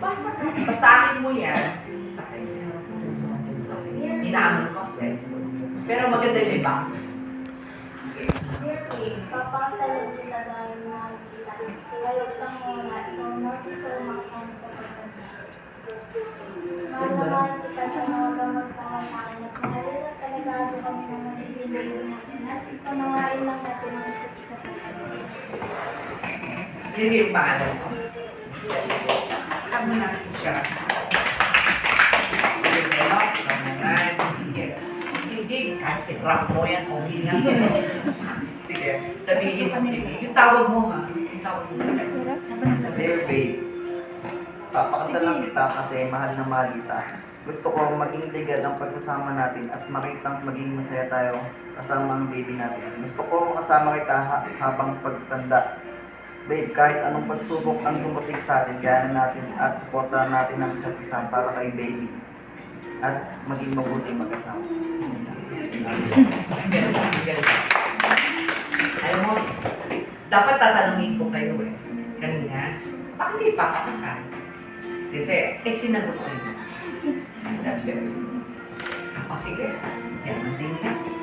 Basahin mo yan sa kanya. Inaaman ko. Pero maganda yung iba. Dear Kay, papasalan kita dahil mahal kita. Ilayog lang muna, ikaw notice ko makasama sa pagkanda. Mahal na mahal kita sa mga gamag sa akin at mahalin at taligado kami na magiging natin at panawain lang natin ang isa't isa sa Hindi yung paano mo. Sabi natin siya. Sige, melok, naman. Hindi, kahit i-rap mo yan, okay lang. Sige, sabihin mo. Yung tawag mo ha. Yung tawag mo sa kanya. Dear babe, papakasalan kita kasi mahal na mahal kita. Gusto ko maging legal ang pagsasama natin at makitang maging masaya tayo kasama ang baby natin. Gusto ko makasama kita habang pagtanda. Babe, kahit anong pagsubok ang dumating sa atin, gana natin at suportahan natin ang isa't isa para kay baby. At maging mabuti magkasama. Alam mo, dapat tatanungin ko kayo kanina, bakit di pa kakasal? Kasi, sinagot ko yun. That's very good. Ako sige, yan ang din lang.